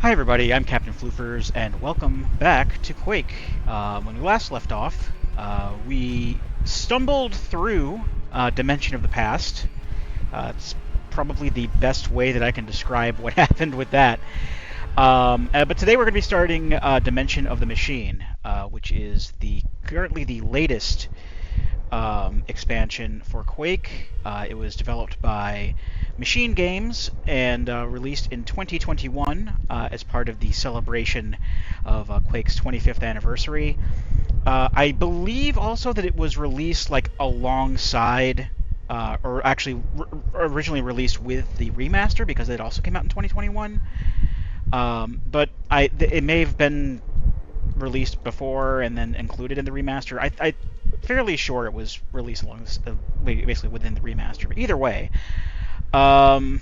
Hi everybody, I'm Captain Floofers, and welcome back to Quake. When we last left off, we stumbled through Dimension of the Past. It's probably the best way that I can describe what happened with that. But today we're going to be starting Dimension of the Machine, which is currently the latest expansion for Quake. It was developed by Machine Games and released in 2021 as part of the celebration of Quake's 25th anniversary. I believe also that it was released like alongside, or actually originally released with the remaster because it also came out in 2021. But it may have been released before and then included in the remaster. I'm fairly sure it was released basically within the remaster. But either way, so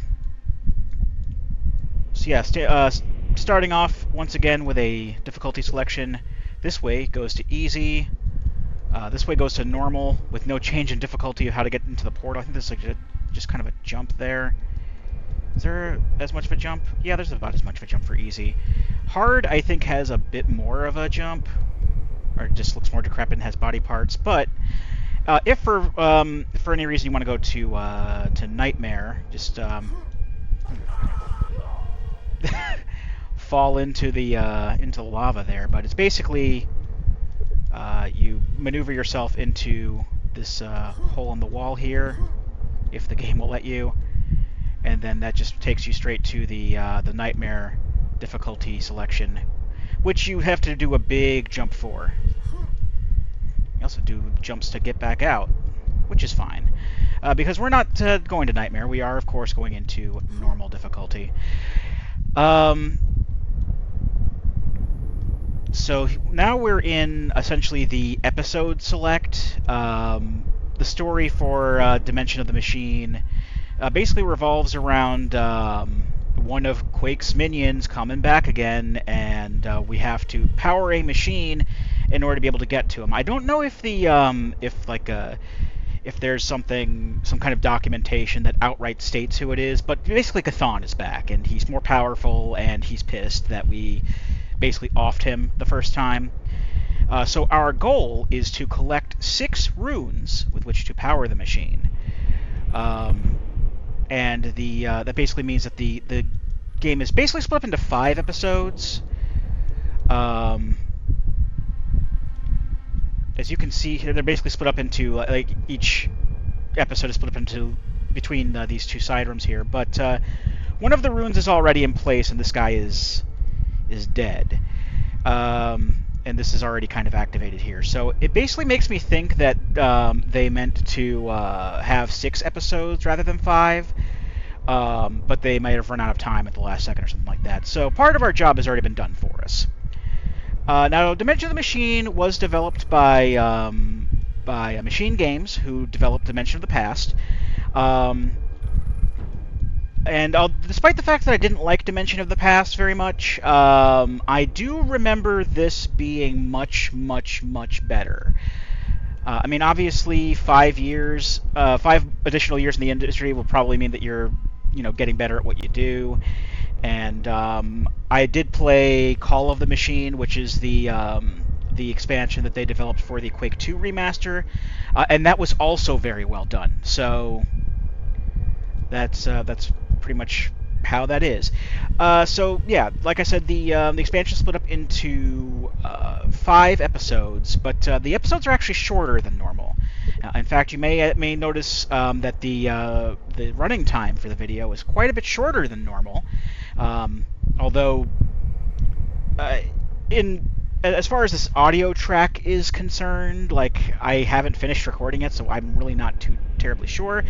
yeah, starting off once again with a difficulty selection. This way goes to easy. This way goes to normal with no change in difficulty of how to get into the portal. I think there's like just kind of a jump there. Is there as much of a jump? Yeah, there's about as much of a jump for easy. Hard, I think, has a bit more of a jump, or it just looks more decrepit and has body parts. But if for any reason you want to go to Nightmare, just fall into the lava there. But it's basically you maneuver yourself into this hole in the wall here, if the game will let you. And then that just takes you straight to the Nightmare difficulty selection, which you have to do a big jump for. You also do jumps to get back out, which is fine. Because we're not going to Nightmare, we are, of course, going into normal difficulty. So now we're in, essentially, the episode select. The story for Dimension of the Machine basically revolves around one of Quake's minions coming back again, and we have to power a machine in order to be able to get to him. I don't know if if there's some kind of documentation that outright states who it is, but basically Cthon is back, and he's more powerful, and he's pissed that we basically offed him the first time. So our goal is to collect 6 runes with which to power the machine. And that basically means that the game is basically split up into 5 episodes. As you can see here, they're basically split up into, like, each episode is split up into between these 2 side rooms here. But one of the runes is already in place, and this guy is dead. And this is already kind of activated here. So it basically makes me think that they meant to have 6 episodes rather than 5, but they might have run out of time at the last second or something like that. So part of our job has already been done for us. Now, Dimension of the Machine was developed by Machine Games, who developed Dimension of the Past. And despite the fact that I didn't like Dimension of the Past very much, I do remember this being much, much, much better. I mean, obviously, 5 additional years in the industry will probably mean that you're, getting better at what you do. And I did play Call of the Machine, which is the expansion that they developed for the Quake 2 remaster, and that was also very well done. So that's pretty much how that is. So yeah, like I said, the expansion split up into 5 episodes, but the episodes are actually shorter than normal. In fact, you may notice that the running time for the video is quite a bit shorter than normal. Although, as far as this audio track is concerned, like, I haven't finished recording it, so I'm really not too terribly sure.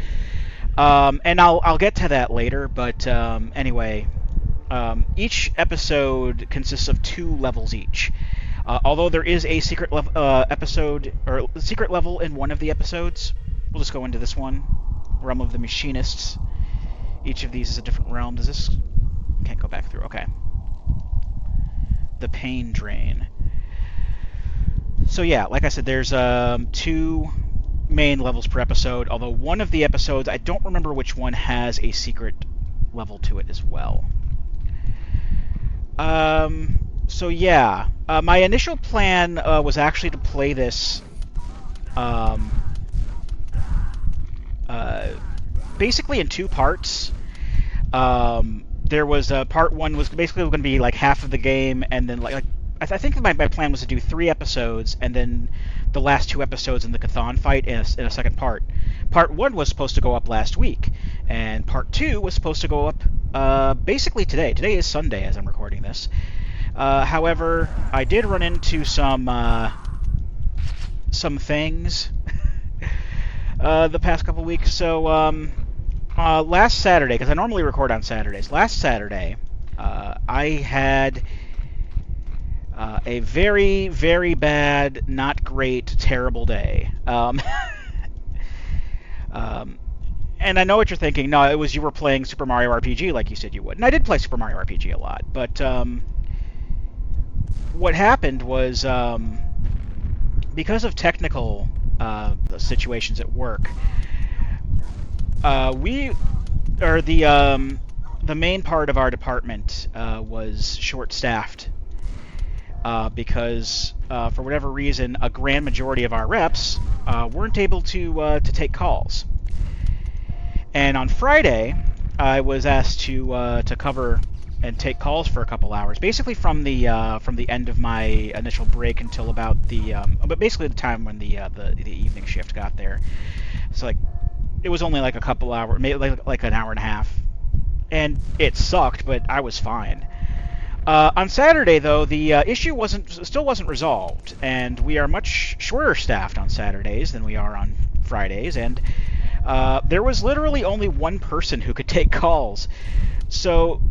And I'll get to that later, but anyway, each episode consists of 2 levels each. Although there is a secret episode, or secret level in one of the episodes, we'll just go into this one, Realm of the Machinists. Each of these is a different realm. Does this... Can't go back through. Okay. The Pain Drain. So yeah, like I said, there's 2 main levels per episode, although one of the episodes, I don't remember which one, has a secret level to it as well. So yeah, my initial plan was actually to play this um, uh, basically in two parts. There was part one was basically going to be like half of the game, and then like I think my plan was to do 3 episodes, and then the last 2 episodes in the Chthon fight in a second part. Part one was supposed to go up last week, and part two was supposed to go up basically today. Today is Sunday as I'm recording this. However, I did run into some things the past couple weeks. So last Saturday, because I normally record on Saturdays, last Saturday I had a very, very bad, not great, terrible day. And I know what you're thinking. No, it was you were playing Super Mario RPG like you said you would. And I did play Super Mario RPG a lot. But what happened was because of technical situations at work, the main part of our department was short-staffed because for whatever reason, a grand majority of our reps weren't able to take calls. And on Friday, I was asked to cover and take calls for a couple hours, basically from the end of my initial break until about but basically the time when the evening shift got there. So like, it was only like a couple hours, maybe like an hour and a half, and it sucked, but I was fine. On Saturday, though, the issue still wasn't resolved, and we are much shorter staffed on Saturdays than we are on Fridays, and there was literally only one person who could take calls. So,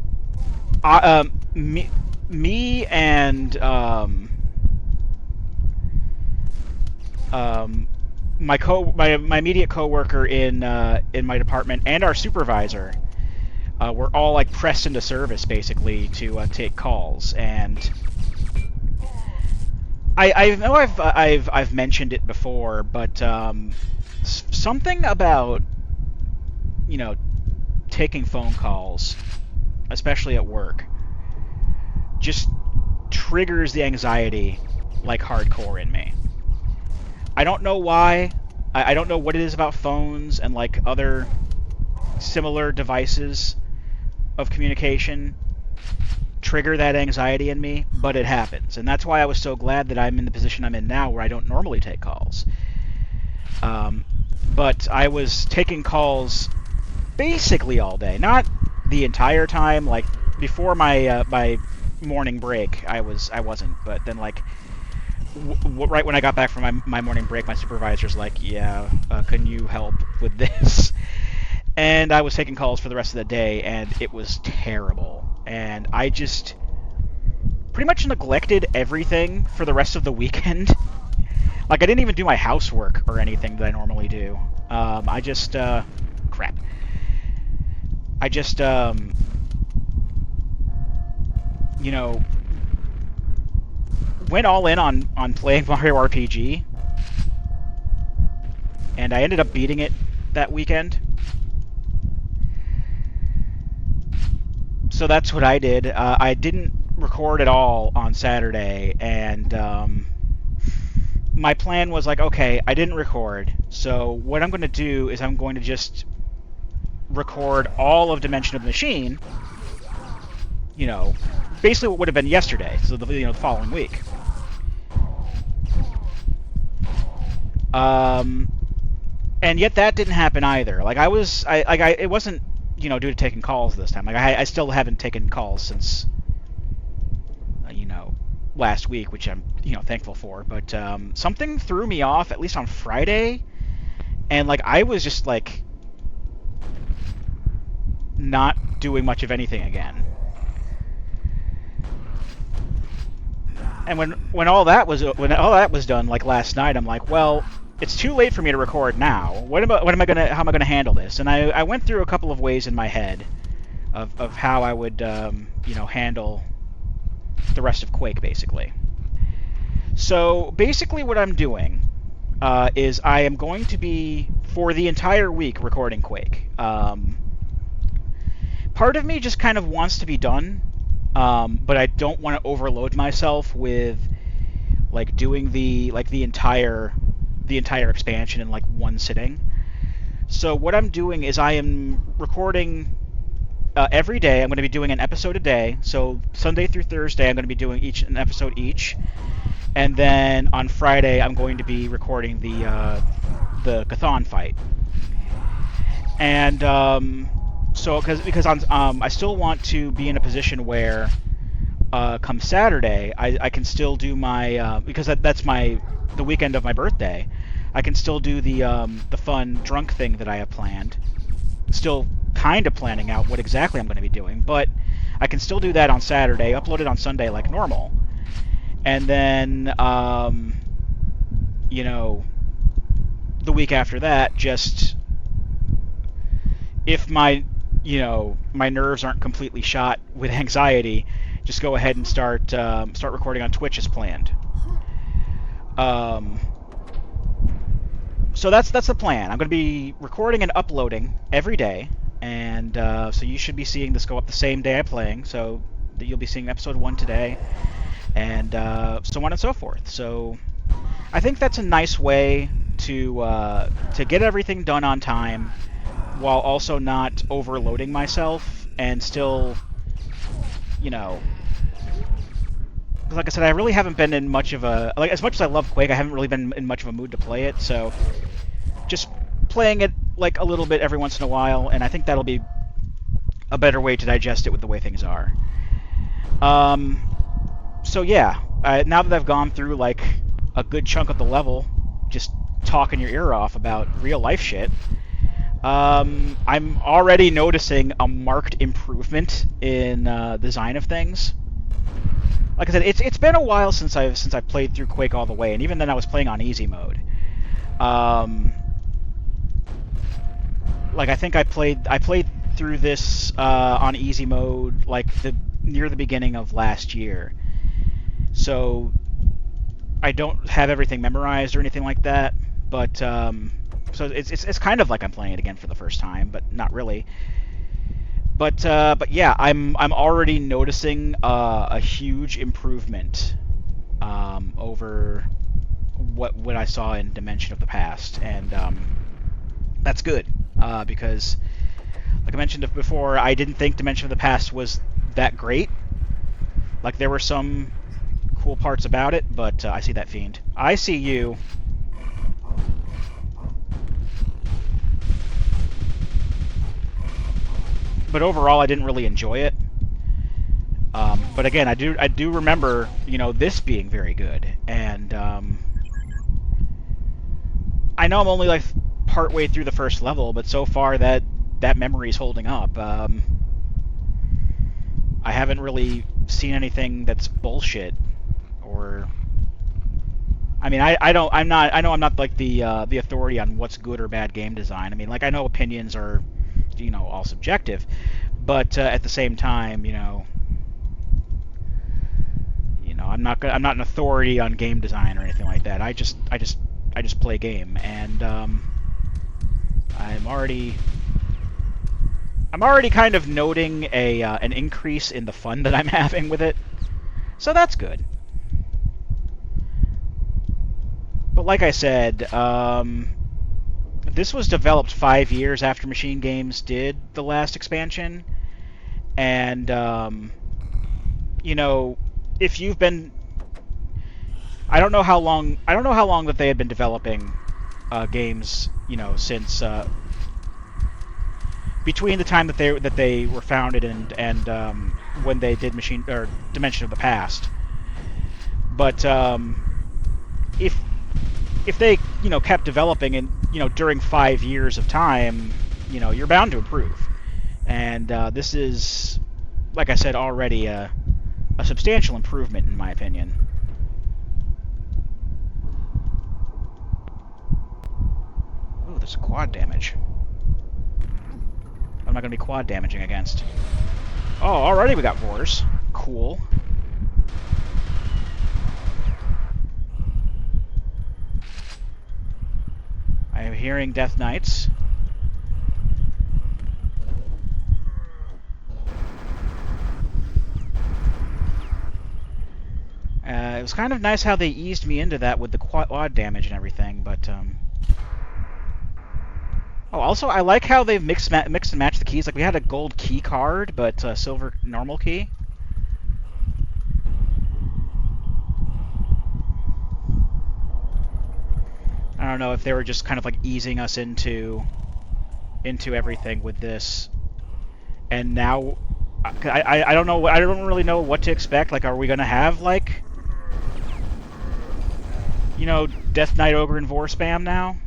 me and my immediate coworker in my department and our supervisor were all like pressed into service basically to take calls. And I know I've mentioned it before, but something about taking phone calls, especially at work, just triggers the anxiety like hardcore in me. I don't know why. I don't know what it is about phones and like other similar devices of communication trigger that anxiety in me, but it happens. And that's why I was so glad that I'm in the position I'm in now where I don't normally take calls. But I was taking calls basically all day. Not the entire time. Like, before my morning break, I wasn't. But then, like, right when I got back from my morning break, my supervisor's like, yeah, can you help with this? And I was taking calls for the rest of the day, and it was terrible. And I just pretty much neglected everything for the rest of the weekend. Like, I didn't even do my housework or anything that I normally do. I just, crap. I just, went all in on playing Mario RPG. And I ended up beating it that weekend. So that's what I did. I didn't record at all on Saturday, and my plan was like, okay, I didn't record, so what I'm going to do is I'm going to just record all of Dimension of the Machine, basically what would have been yesterday, so the following week. And yet that didn't happen either. Like, it wasn't due to taking calls this time. Like, I still haven't taken calls since, last week, which I'm, thankful for. But something threw me off, at least on Friday, and, like, I was just, like, not doing much of anything again. And when all that was done, like, last night, I'm like, well, it's too late for me to record now. How am I gonna handle this? And I went through a couple of ways in my head of how I would handle the rest of Quake, basically. So basically what I'm doing is I am going to be, for the entire week, recording Quake. Part of me just kind of wants to be done but I don't want to overload myself with like doing the entire expansion in like one sitting. So what I'm doing is I am recording every day. I'm going to be doing an episode a day. So Sunday through Thursday, I'm going to be doing an episode each, and then on Friday, I'm going to be recording the Chthon fight. And so because I still want to be in a position where come Saturday, I can still do my because that's the weekend of my birthday. I can still do the fun drunk thing that I have planned. Still kind of planning out what exactly I'm going to be doing, but I can still do that on Saturday, upload it on Sunday like normal, and then you know, the week after that, just if my my nerves aren't completely shot with anxiety, just go ahead and start recording on Twitch as planned. So that's the plan. I'm going to be recording and uploading every day, and so you should be seeing this go up the same day I'm playing. So you'll be seeing episode 1 today, and so on and so forth. So I think that's a nice way to get everything done on time, while also not overloading myself, and still, like I said, I really haven't been in much of a, like, as much as I love Quake, I haven't really been in much of a mood to play it, so just playing it like a little bit every once in a while, and I think that'll be a better way to digest it with the way things are. So yeah, now that I've gone through like a good chunk of the level, just talking your ear off about real life shit, I'm already noticing a marked improvement in design of things. Like I said, it's been a while since I've played through Quake all the way, and even then I was playing on easy mode. Like I think I played through this on easy mode like near the beginning of last year. So I don't have everything memorized or anything like that, but so it's kind of like I'm playing it again for the first time, but not really. But yeah, I'm already noticing a huge improvement over what I saw in Dimension of the Past, and that's good because, like I mentioned before, I didn't think Dimension of the Past was that great. Like, there were some cool parts about it, but I see that fiend. I see you. But overall, I didn't really enjoy it. But again, I do remember, this being very good, and I know I'm only like partway through the first level, but so far that memory is holding up. I haven't really seen anything that's bullshit, or I mean, I know I'm not like the authority on what's good or bad game design. I mean, like, I know opinions are all subjective, but at the same time, I'm not an authority on game design or anything like that. I just play game, and I'm already kind of noting an increase in the fun that I'm having with it, so that's good. But like I said, this was developed 5 years after Machine Games did the last expansion, and if you've been, I don't know how long that they had been developing games, since between the time that they were founded and when they did Dimension of the Past. But if they kept developing and during 5 years of time, you're bound to improve. And this is, like I said, already a substantial improvement in my opinion. Ooh, there's a quad damage. I'm not going to be quad damaging against. Oh, already we got Vores. Cool. I am hearing Death Knights. it was kind of nice how they eased me into that with the quad damage and everything, but oh, also I like how they've mixed and matched the keys. Like we had a gold key card, but silver normal key. I don't know if they were just kind of like easing us into everything with this, and now I don't know. I don't really know what to expect. Like, are we gonna have like, you know, Death Knight Ogre and Vor spam now?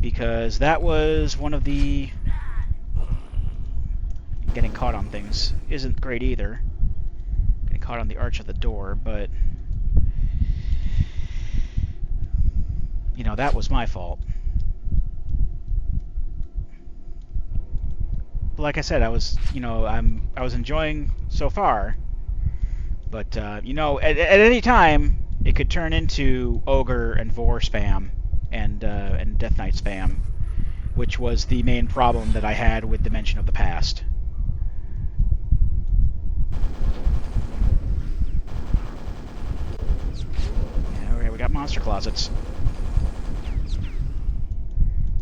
Because that was one of the... Getting caught on things isn't great either. Getting caught on the arch of the door, but... You know, that was my fault. But like I said, I was enjoying so far. But, you know, at any time, it could turn into Ogre and Vor spam and Death Knight spam, which was the main problem that I had with Dimension of the Past. Yeah, okay, we got monster closets.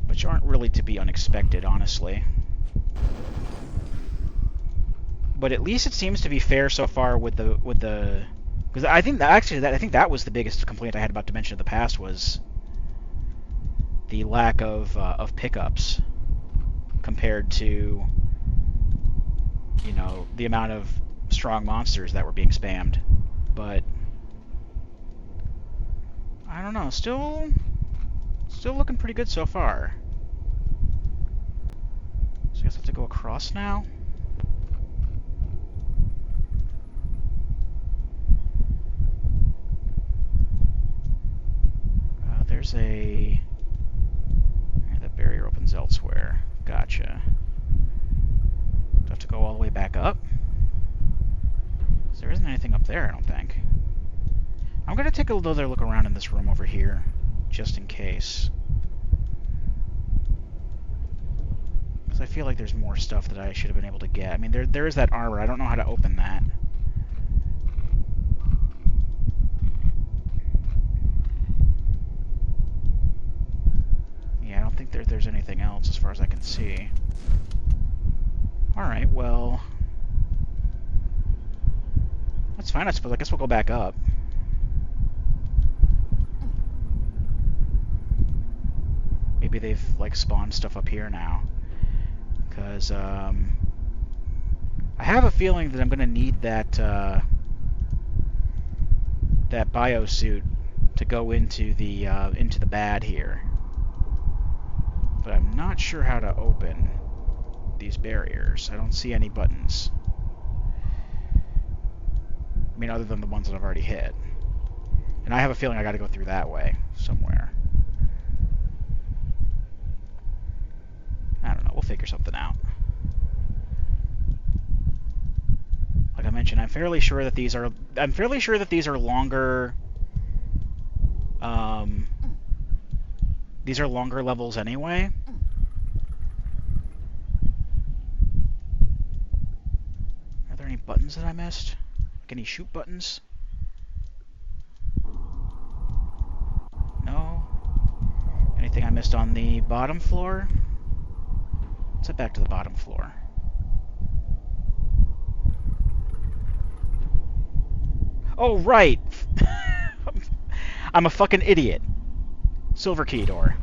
Which aren't really to be unexpected, honestly. But at least it seems to be fair so far with the because I think that was the biggest complaint I had about Dimension of the Past was the lack of pickups compared to, you know, the amount of strong monsters that were being spammed. But I don't know, still looking pretty good so far. So I guess I have to go across now. There's a... Yeah, that barrier opens elsewhere. Gotcha. Do I have to go all the way back up? There isn't anything up there, I don't think. I'm going to take another look around in this room over here, just in case. Because I feel like there's more stuff that I should have been able to get. I mean, there is that armor. I don't know how to open that. Yeah, I don't think there's anything else as far as I can see. Alright, well... That's fine, I suppose. I guess we'll go back up. Maybe they've, like, spawned stuff up here now. Because, I have a feeling that I'm going to need that, that biosuit to go into the bad here. But I'm not sure how to open these barriers. I don't see any buttons. I mean, other than the ones that I've already hit. And I have a feeling I gotta go through that way somewhere. I don't know, we'll figure something out. Like I mentioned, I'm fairly sure that these are longer these are longer levels anyway. Are there any buttons that I missed? Like any shoot buttons? No. Anything I missed on the bottom floor? Let's head back to the bottom floor. Oh, right! I'm a fucking idiot. Silver key door.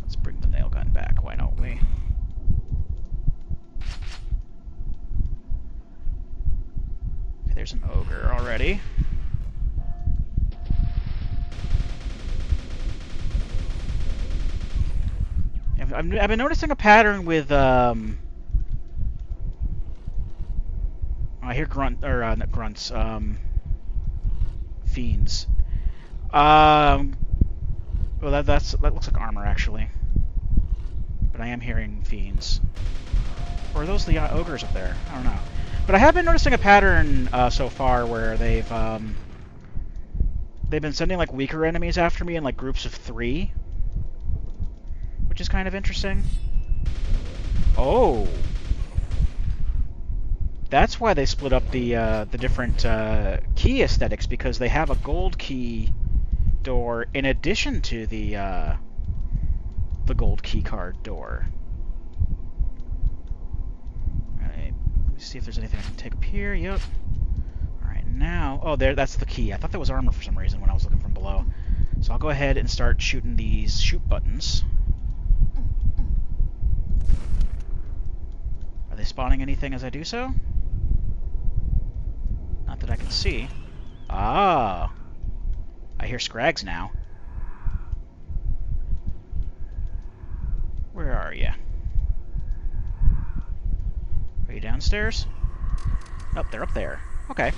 Let's bring the nail gun back, why don't we? Okay, there's an ogre already. I've been noticing a pattern with I hear not grunts, fiends. Well, that looks like armor actually, but I am hearing fiends. Or are those the ogres up there? I don't know. But I have been noticing a pattern so far where they've been sending like weaker enemies after me in like groups of 3. Which is kind of interesting. Oh! That's why they split up the different key aesthetics, because they have a gold key door in addition to the gold key card door. Alright, let me see if there's anything I can take up here. Yep. Alright, now... Oh, that's the key. I thought that was armor for some reason when I was looking from below. So I'll go ahead and start shooting these shoot buttons. Are they spawning anything as I do so? Not that I can see. Ah! I hear Scrags now. Where are you? Are you downstairs? Oh, they're up there. Okay.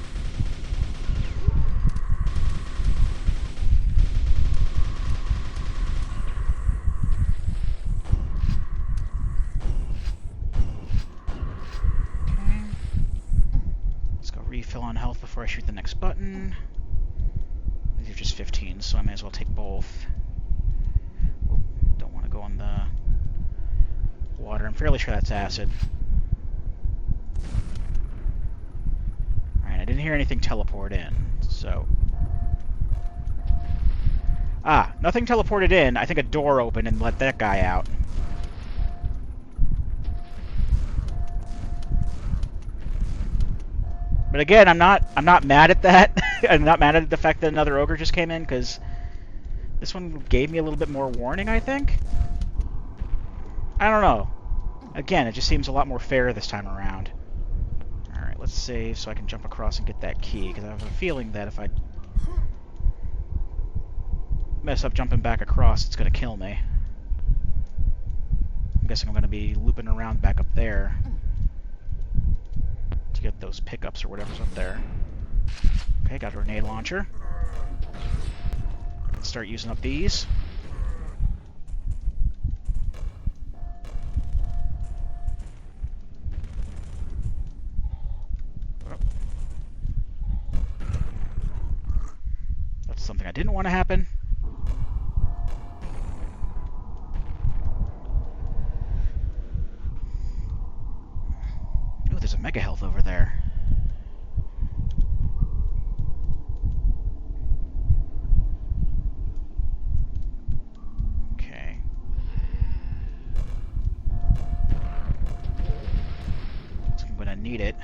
Refill on health before I shoot the next button. These are just 15, so I may as well take both. Oh, don't want to go on the water. I'm fairly sure that's acid. Alright, I didn't hear anything teleport in, so... Ah, nothing teleported in. I think a door opened and let that guy out. But again, I'm not mad at that. I'm not mad at the fact that another ogre just came in, because this one gave me a little bit more warning, I think. I don't know. Again, it just seems a lot more fair this time around. Alright, let's save so I can jump across and get that key, because I have a feeling that if I mess up jumping back across, it's going to kill me. I'm guessing I'm going to be looping around back up there to get those pickups or whatever's up there. Okay, got a grenade launcher. Let's start using up these. That's something I didn't want to happen. There's a mega health over there. Okay. So I'm gonna need it.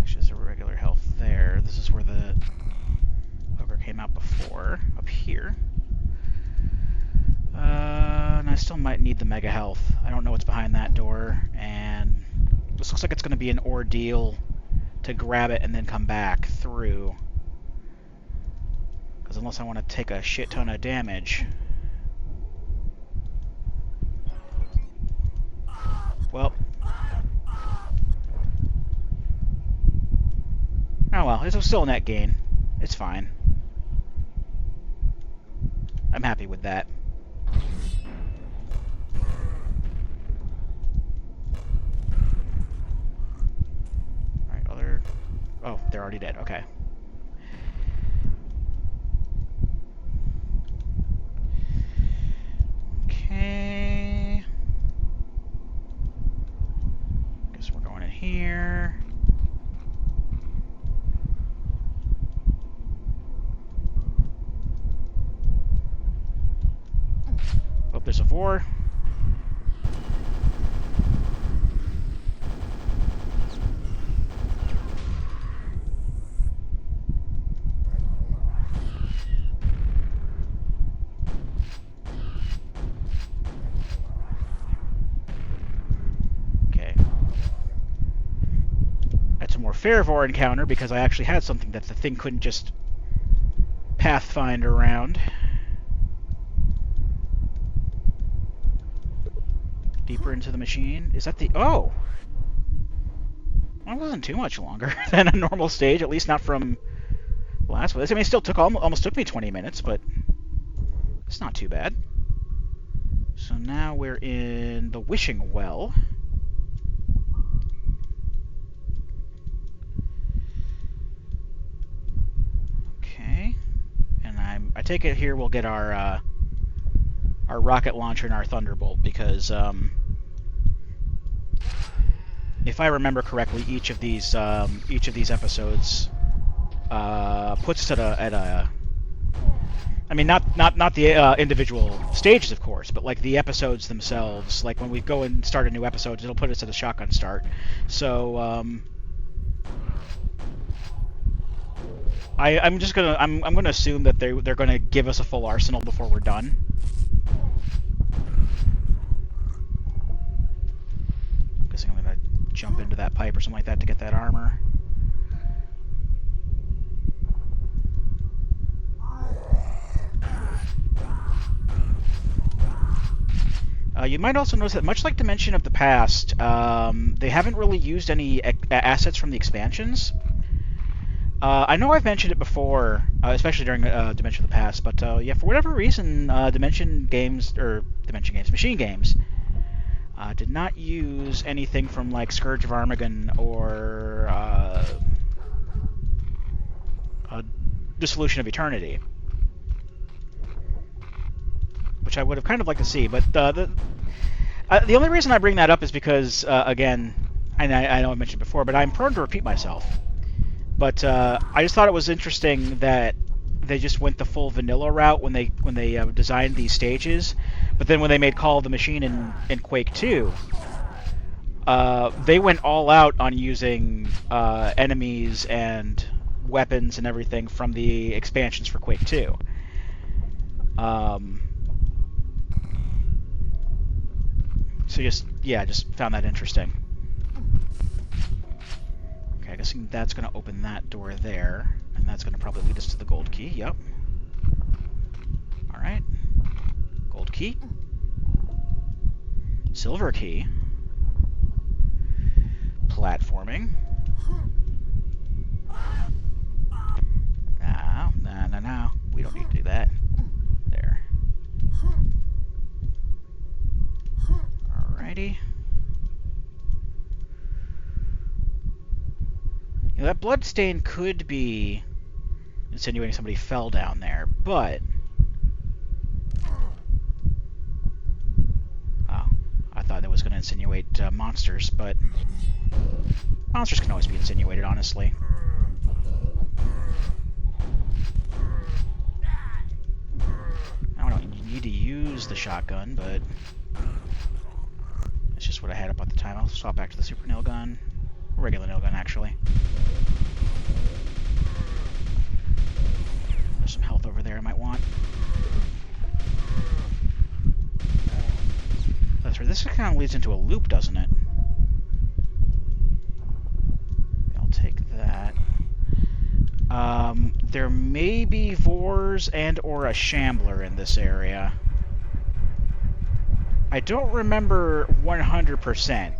Actually, there's a regular health there. This is where the ogre came out before, up here. And I still might need the mega health. I don't know what's behind that door, and this looks like it's going to be an ordeal to grab it and then come back through. Because unless I want to take a shit ton of damage... Well... Oh well, it's still a net gain. It's fine. I'm happy with that. Oh, they're already dead. Okay. Okay. Guess we're going in here. Oh, there's a 4. Fair Vor encounter because I actually had something that the thing couldn't just pathfind around. Deeper into the machine. Is that the... Oh! That wasn't too much longer than a normal stage, at least not from last one. I mean, it still took almost took me 20 minutes, but it's not too bad. So now we're in the Wishing Well. I take it here we'll get our rocket launcher and our thunderbolt, because if I remember correctly, each of these episodes puts us at a. I mean, not the individual stages, of course, but like the episodes themselves. Like when we go and start a new episode, it'll put us at a shotgun start. So I'm gonna assume that they're gonna give us a full arsenal before we're done. Guessing I'm gonna jump into that pipe or something like that to get that armor. You might also notice that, much like Dimension of the Past, they haven't really used any assets from the expansions. I know I've mentioned it before, especially during Dimension of the Past, but yeah, for whatever reason, Machine Games, did not use anything from like Scourge of Armageddon or Dissolution of Eternity, which I would have kind of liked to see. But the only reason I bring that up is because, again, and I know I mentioned it before, but I'm prone to repeat myself. But I just thought it was interesting that they just went the full vanilla route when they designed these stages, but then when they made Call of the Machine in Quake 2, they went all out on using enemies and weapons and everything from the expansions for Quake 2. So just found that interesting. Okay, I guess that's going to open that door there, and that's going to probably lead us to the gold key. Yep. All right. Gold key. Silver key. Platforming. No. We don't need to do that. There. Alrighty. You know, that blood stain could be insinuating somebody fell down there, but... Oh, I thought that was going to insinuate monsters, but... Monsters can always be insinuated, honestly. I don't need to use the shotgun, but... It's just what I had up at the time. I'll swap back to the super nail gun. Regular nail gun, actually. There's some health over there I might want. That's right. This kind of leads into a loop, doesn't it? I'll take that. There may be Vors and or a Shambler in this area. I don't remember 100%,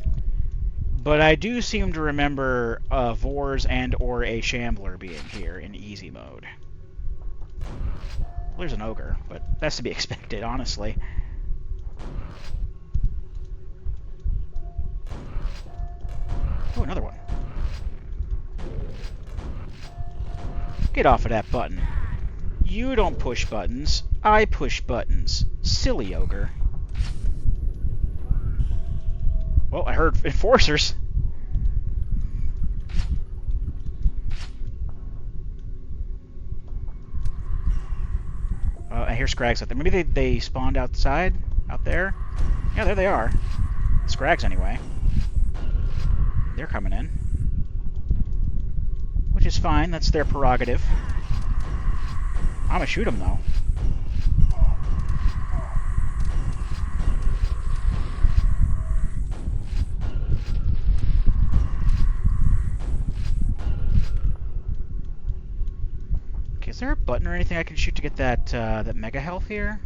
but I do seem to remember Vors and or a Shambler being here in easy mode. Well, there's an ogre, but that's to be expected, honestly. Oh, another one. Get off of that button. You don't push buttons. I push buttons. Silly ogre. Well, I heard enforcers. I hear Scrags out there. Maybe they spawned outside? Out there? Yeah, there they are. Scrags, anyway. They're coming in. Which is fine. That's their prerogative. I'm gonna shoot them, though. Okay, is there a button or anything I can shoot to get that mega health here?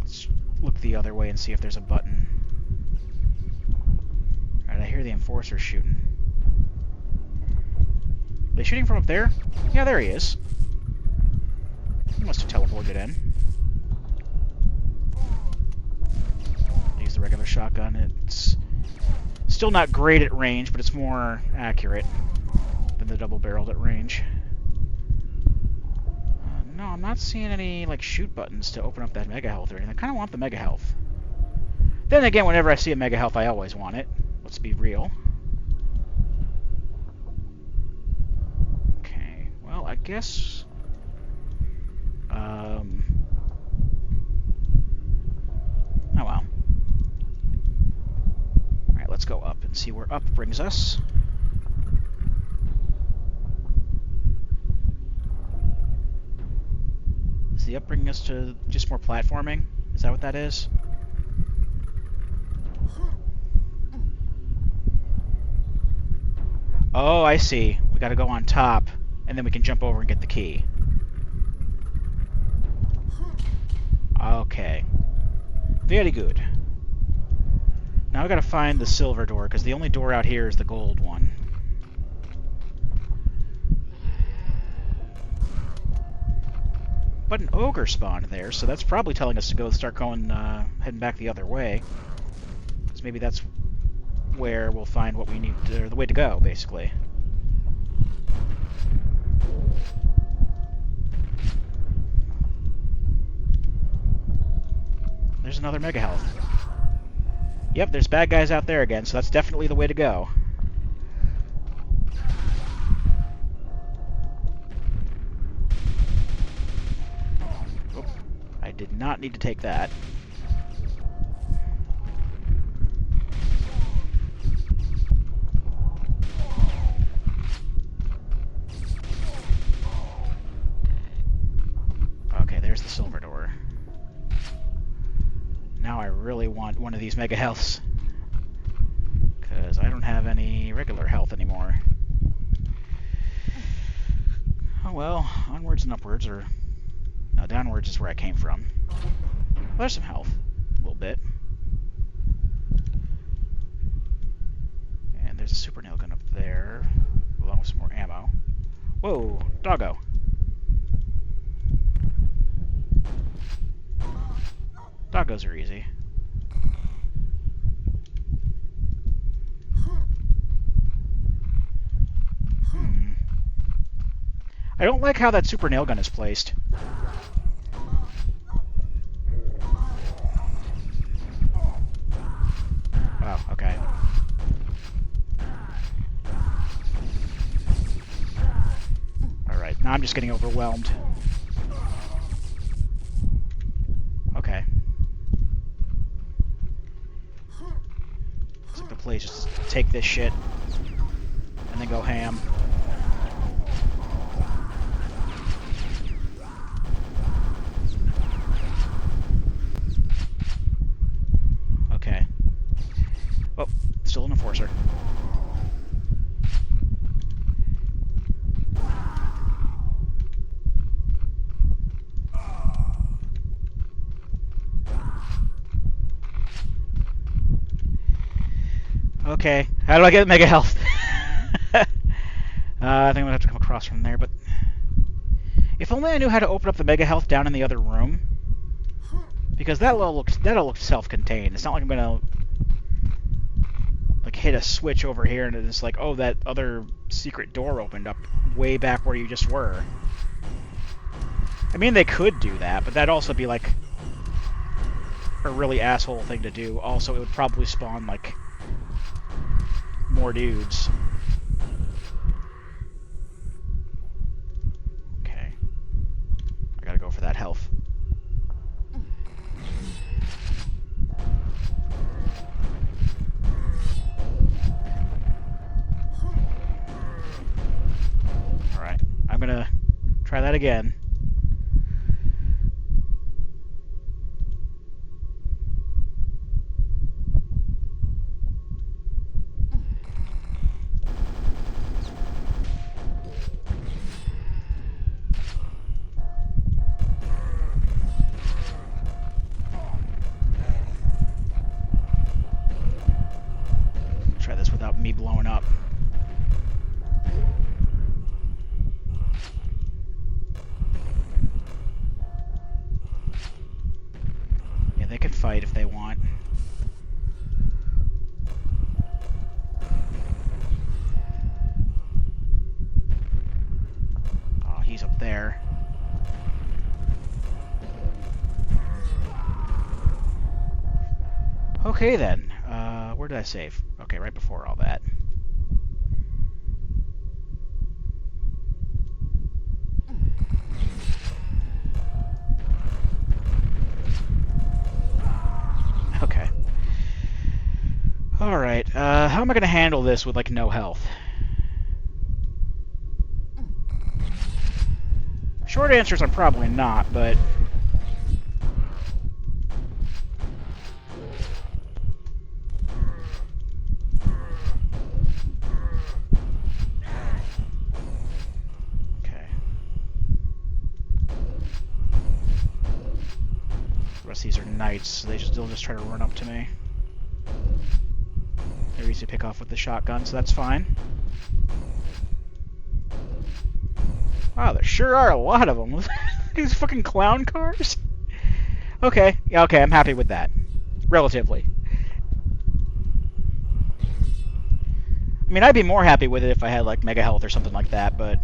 Let's look the other way and see if there's a button. Alright, I hear the enforcer shooting. Are they shooting from up there? Yeah, there he is. He must have teleported in. Use the regular shotgun. It's still not great at range, but it's more accurate than the double-barreled at range. No, I'm not seeing any like shoot buttons to open up that mega health or anything. I kind of want the mega health. Then again, whenever I see a mega health, I always want it. Let's be real. Okay, well, I guess... Oh well. Alright, let's go up and see where up brings us. Is the up bringing us to just more platforming? Is that what that is? Oh, I see. We gotta go on top, and then we can jump over and get the key. Okay. Very good. Now we gotta find the silver door, because the only door out here is the gold one. But an ogre spawned there, so that's probably telling us to go start going, heading back the other way. Because maybe that's where we'll find what we need, or the way to go, basically. There's another mega health. Yep, there's bad guys out there again, so that's definitely the way to go. Oh, I did not need to take that. Okay, there's the silver door. Now I really want one of these mega healths, because I don't have any regular health anymore. Oh well, onwards and upwards, or... no, downwards is where I came from. Well, there's some health. A little bit. And there's a super nail gun up there, along with some more ammo. Whoa, doggo. Doggos are easy. I don't like how that super nail gun is placed. Wow, okay. Alright, now I'm just getting overwhelmed. Okay. Looks like the place just take this shit and then go ham. Okay. Oh, still an enforcer. Okay, how do I get mega health? I think I'm gonna have to come across from there, but if only I knew how to open up the mega health down in the other room, because that'll look self-contained. It's not like I'm gonna like hit a switch over here and it's like, oh, that other secret door opened up way back where you just were. I mean, they could do that, but that'd also be like a really asshole thing to do. Also, it would probably spawn like more dudes. Okay. I gotta go for that health. Alright. I'm gonna try that again. Try this without me blowing up. Yeah, they can fight if they want. Oh, he's up there. Okay then. Where did I save? Okay, right before all that. Okay. Alright, how am I gonna handle this with, like, no health? Short answer is I'm probably not, but... Okay. The rest of these are knights, so they'll just try to run up to me. They're easy to pick off with the shotgun, so that's fine. Wow, there sure are a lot of them. These fucking clown cars? Okay, yeah, okay, I'm happy with that. Relatively. I mean, I'd be more happy with it if I had, like, mega health or something like that, but...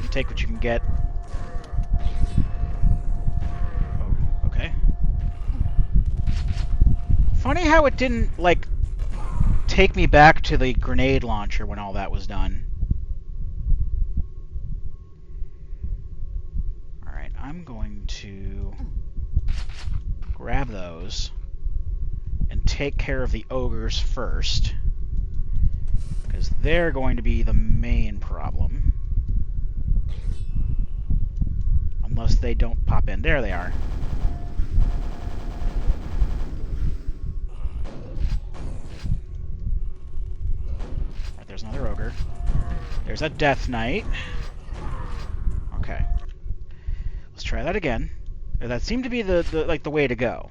You take what you can get. Oh, okay. Funny how it didn't, like, take me back to the grenade launcher when all that was done. Alright, I'm going to grab those and take care of the ogres first, because they're going to be the main problem. Unless they don't pop in. There they are. Alright, there's another ogre. There's a death knight. Okay. Let's try that again. That seemed to be the way to go.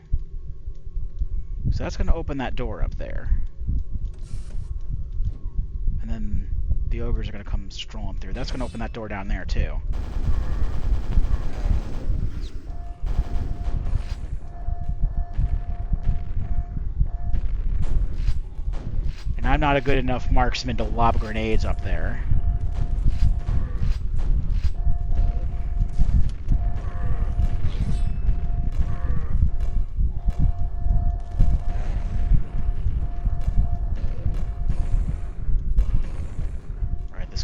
So that's going to open that door up there. And then the ogres are going to come strolling through. That's going to open that door down there, too. And I'm not a good enough marksman to lob grenades up there.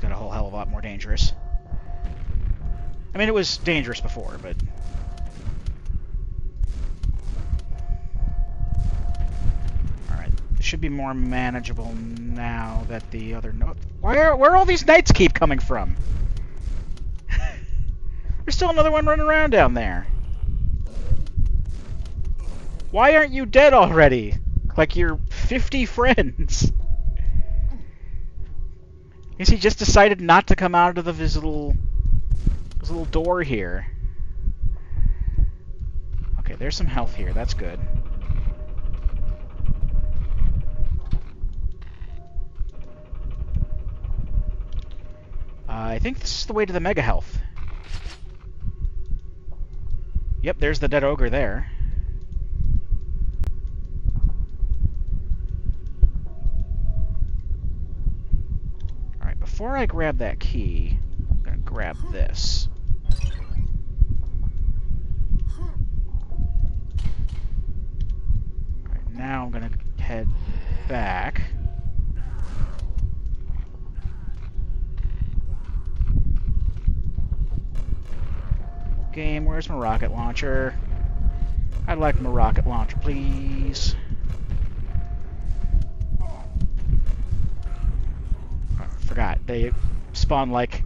Got a whole hell of a lot more dangerous. I mean, it was dangerous before, but... Alright, it should be more manageable now that the other... Where all these knights keep coming from? There's still another one running around down there. Why aren't you dead already? Like your 50 friends. I guess he just decided not to come out of his little door here. Okay, there's some health here. That's good. I think this is the way to the mega health. Yep, there's the dead ogre there. Before I grab that key, I'm going to grab this. Alright, now I'm going to head back. Game, where's my rocket launcher? I'd like my rocket launcher, please. Forgot they spawn like.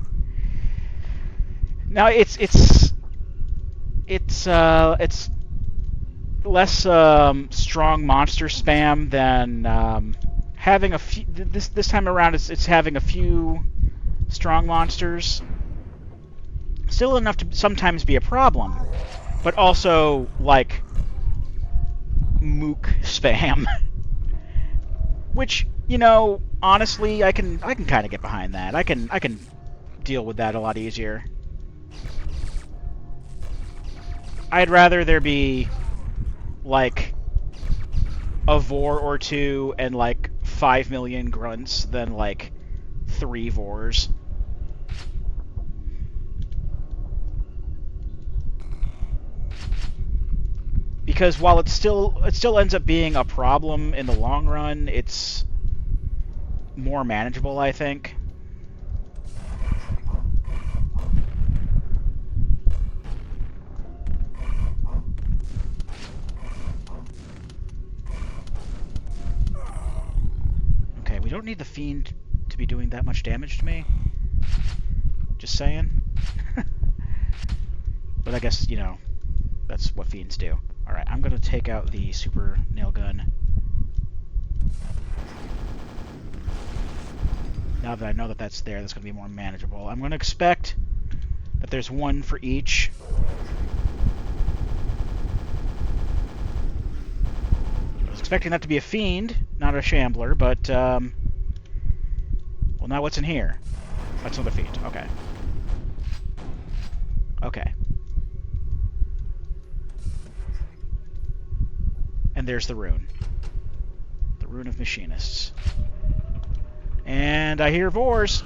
Now it's less strong monster spam than having a few. This time around, it's having a few strong monsters. Still enough to sometimes be a problem, but also like mook spam, which, you know, honestly, I can kind of get behind that. I can deal with that a lot easier. I'd rather there be like a vor or two and like 5 million grunts than like 3 vors. because while it still ends up being a problem in the long run, it's more manageable, I think. Okay, we don't need the Fiend to be doing that much damage to me. Just saying. But I guess, you know, that's what Fiends do. Alright, I'm going to take out the super nail gun. Now that I know that that's there, that's going to be more manageable. I'm going to expect that there's one for each. I was expecting that to be a Fiend, not a Shambler, but, well, now what's in here? That's another Fiend. Okay. Okay. And there's the rune. The rune of Machinists. And I hear Vors.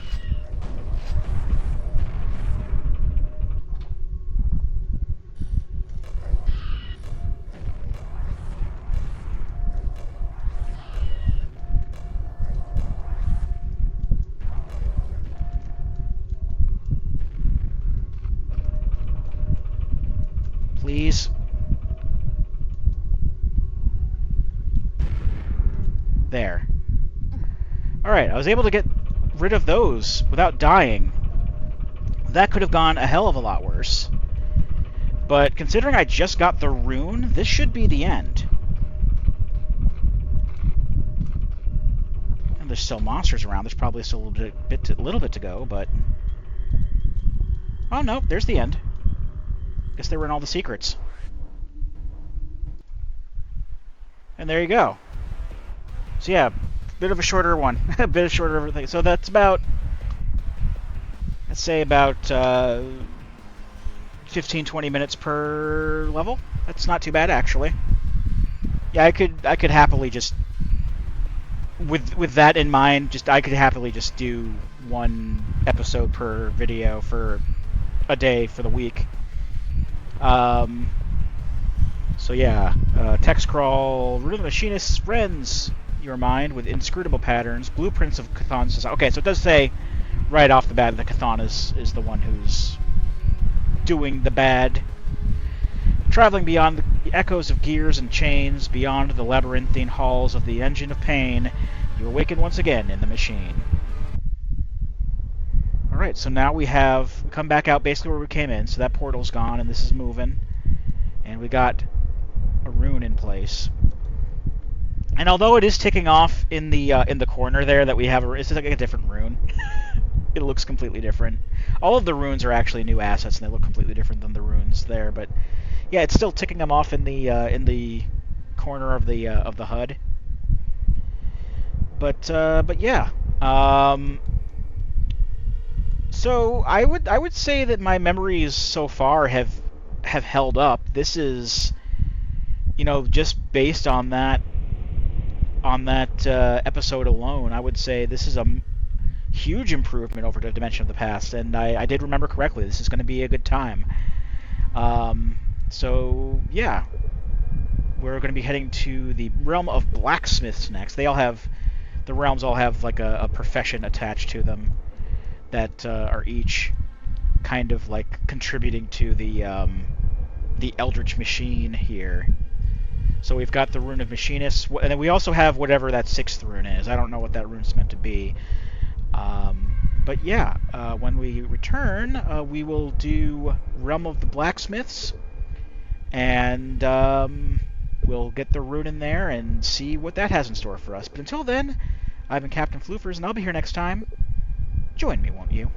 Please. There. Alright, I was able to get rid of those without dying. That could have gone a hell of a lot worse. But considering I just got the rune, this should be the end. And there's still monsters around. There's probably still a little bit to go, but... Oh, no, there's the end. Guess they were in all the secrets. And there you go. So yeah, bit of a shorter one. A bit of shorter everything. So that's about, let's say about 15-20 minutes per level. That's not too bad, actually. Yeah, I could happily just, with that in mind, I could happily just do one episode per video for a day for the week. So yeah, text crawl, Rune of the Machinists rends your mind with inscrutable patterns, blueprints of Chthon's design. Okay, so it does say right off the bat that Chthon is the one who's doing the bad. Traveling beyond the echoes of gears and chains, beyond the labyrinthine halls of the engine of pain, you awaken once again in the machine. Alright, so now we come back out basically where we came in, so that portal's gone and this is moving. And we got a rune in place. And although it is ticking off in the corner there that we have, it's like a different rune. It looks completely different. All of the runes are actually new assets, and they look completely different than the runes there. But yeah, it's still ticking them off in the corner of the HUD. But yeah. So I would say that my memories so far have held up. This is, you know, just based on that episode alone, I would say this is a huge improvement over the Dimension of the Past, and I did remember correctly. This is going to be a good time. So yeah, we're going to be heading to the realm of blacksmiths next. The realms all have like a profession attached to them that are each kind of like contributing to the Eldritch Machine here. So we've got the Rune of Machinists, and then we also have whatever that 6th rune is. I don't know what that rune's meant to be. But yeah, when we return, we will do Realm of the Blacksmiths, and we'll get the rune in there and see what that has in store for us. But until then, I've been Captain Floofers, and I'll be here next time. Join me, won't you?